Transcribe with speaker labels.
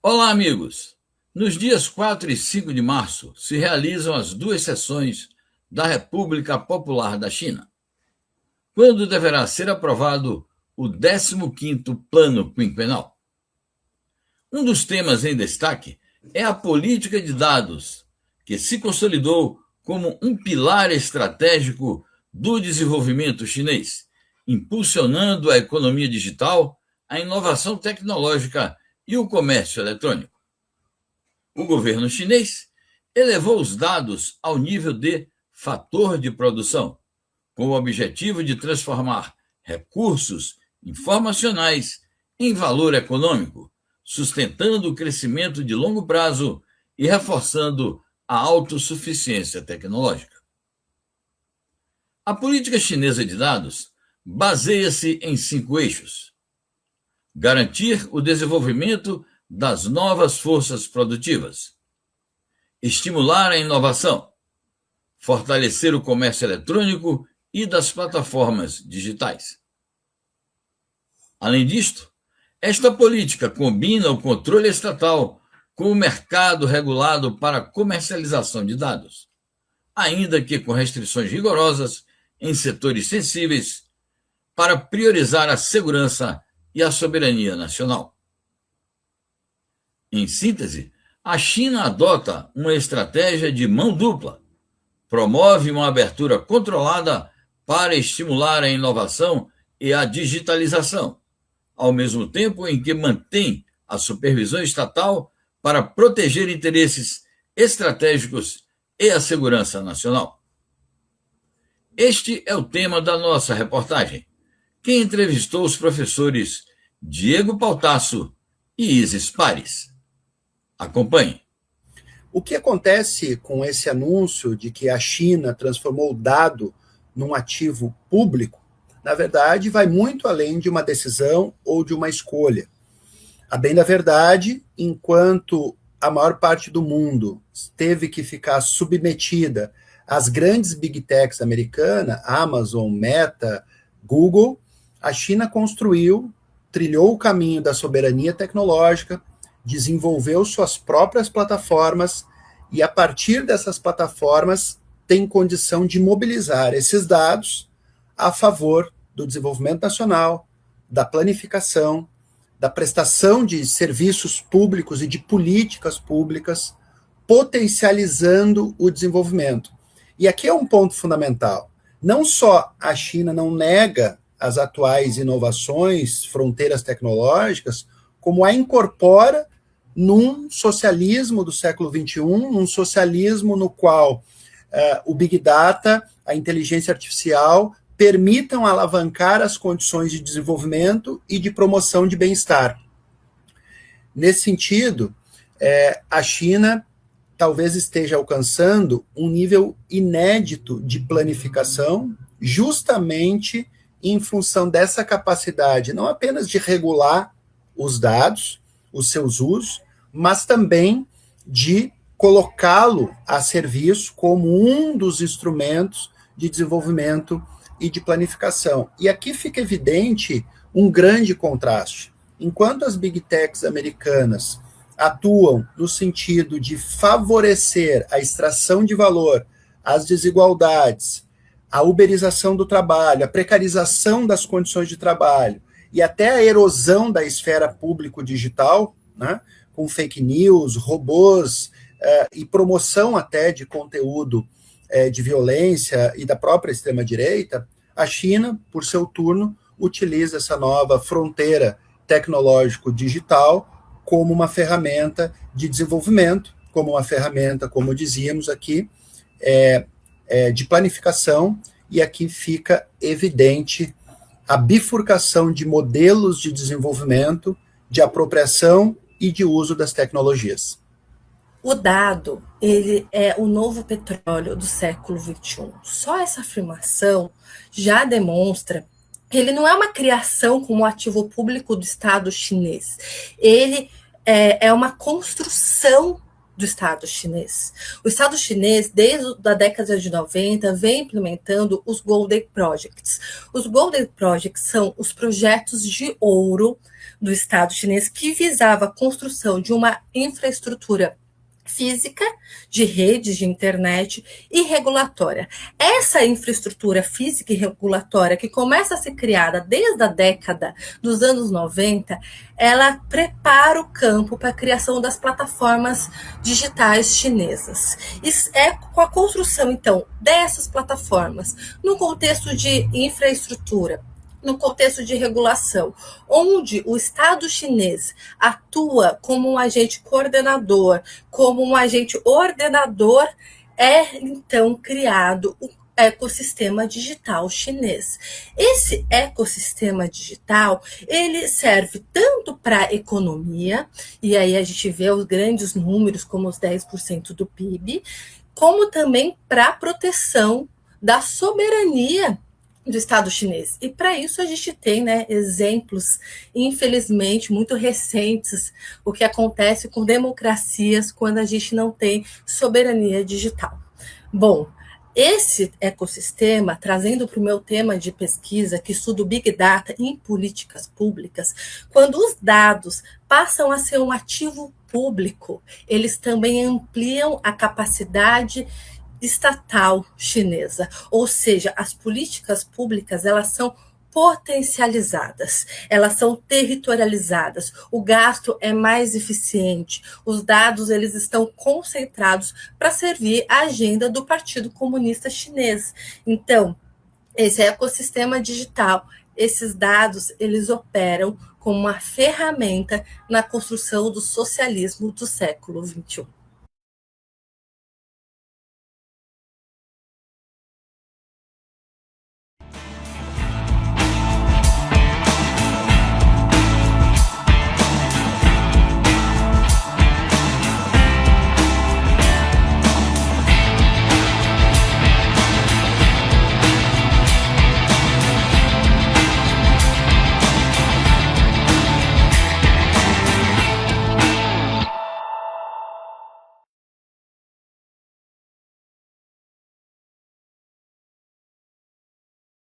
Speaker 1: Olá, amigos! Nos dias 4 e 5 de março se realizam as duas sessões da República Popular da China, quando deverá ser aprovado o 15º Plano Quinquenal. Um dos temas em destaque é a política de dados, que se consolidou como um pilar estratégico do desenvolvimento chinês, impulsionando a economia digital, a inovação tecnológica e o comércio eletrônico. O governo chinês elevou os dados ao nível de fator de produção, com o objetivo de transformar recursos informacionais em valor econômico, sustentando o crescimento de longo prazo e reforçando a autossuficiência tecnológica. A política chinesa de dados baseia-se em 5 eixos: garantir o desenvolvimento das novas forças produtivas, estimular a inovação, fortalecer o comércio eletrônico e das plataformas digitais. Além disto, esta política combina o controle estatal com o mercado regulado para a comercialização de dados, ainda que com restrições rigorosas em setores sensíveis, para priorizar a segurança e a soberania nacional. Em síntese, a China adota uma estratégia de mão dupla, promove uma abertura controlada para estimular a inovação e a digitalização, ao mesmo tempo em que mantém a supervisão estatal para proteger interesses estratégicos e a segurança nacional. Este é o tema da nossa reportagem, que entrevistou os professores Diego Pautasso e Isis Pares. Acompanhe.
Speaker 2: O que acontece com esse anúncio de que a China transformou o dado num ativo público, na verdade, vai muito além de uma decisão ou de uma escolha. A bem da verdade, enquanto a maior parte do mundo teve que ficar submetida às grandes big techs americanas, Amazon, Meta, Google, a China trilhou o caminho da soberania tecnológica, desenvolveu suas próprias plataformas e, a partir dessas plataformas, tem condição de mobilizar esses dados a favor do desenvolvimento nacional, da planificação, da prestação de serviços públicos e de políticas públicas, potencializando o desenvolvimento. E aqui é um ponto fundamental. Não só a China não nega as atuais inovações, fronteiras tecnológicas, como a incorpora num socialismo do século XXI, um socialismo no qual o Big Data, a inteligência artificial, permitam alavancar as condições de desenvolvimento e de promoção de bem-estar. Nesse sentido, a China talvez esteja alcançando um nível inédito de planificação, justamente em função dessa capacidade, não apenas de regular os dados, os seus usos, mas também de colocá-lo a serviço como um dos instrumentos de desenvolvimento e de planificação. E aqui fica evidente um grande contraste. Enquanto as big techs americanas atuam no sentido de favorecer a extração de valor, as desigualdades, a uberização do trabalho, a precarização das condições de trabalho e até a erosão da esfera público-digital, né, com fake news, robôs e promoção até de conteúdo de violência e da própria extrema-direita, a China, por seu turno, utiliza essa nova fronteira tecnológico-digital como uma ferramenta de desenvolvimento, como uma ferramenta, como dizíamos aqui, de planificação, e aqui fica evidente a bifurcação de modelos de desenvolvimento, de apropriação e de uso das tecnologias.
Speaker 3: O dado, ele é o novo petróleo do século XXI. Só essa afirmação já demonstra que ele não é uma criação como ativo público do Estado chinês. Ele é uma construção do Estado chinês. O Estado chinês, desde a década de 90, vem implementando os Golden Projects. Os Golden Projects são os projetos de ouro do Estado chinês que visava a construção de uma infraestrutura física, de redes de internet e regulatória. Essa infraestrutura física e regulatória, que começa a ser criada desde a década dos anos 90, ela prepara o campo para a criação das plataformas digitais chinesas. Isso é com a construção, então, dessas plataformas, no contexto de infraestrutura, no contexto de regulação, onde o Estado chinês atua como um agente coordenador, como um agente ordenador, é então criado o ecossistema digital chinês. Esse ecossistema digital, ele serve tanto para a economia, e aí a gente vê os grandes números, como os 10% do PIB, como também para a proteção da soberania do Estado chinês. E para isso a gente tem, né, exemplos, infelizmente, muito recentes, o que acontece com democracias quando a gente não tem soberania digital. Bom, esse ecossistema, trazendo para o meu tema de pesquisa, que estudo Big Data em políticas públicas, quando os dados passam a ser um ativo público, eles também ampliam a capacidade estatal chinesa, ou seja, as políticas públicas, elas são potencializadas, elas são territorializadas, o gasto é mais eficiente, os dados eles estão concentrados para servir a agenda do Partido Comunista Chinês. Então, esse ecossistema digital, esses dados, eles operam como uma ferramenta na construção do socialismo do século XXI.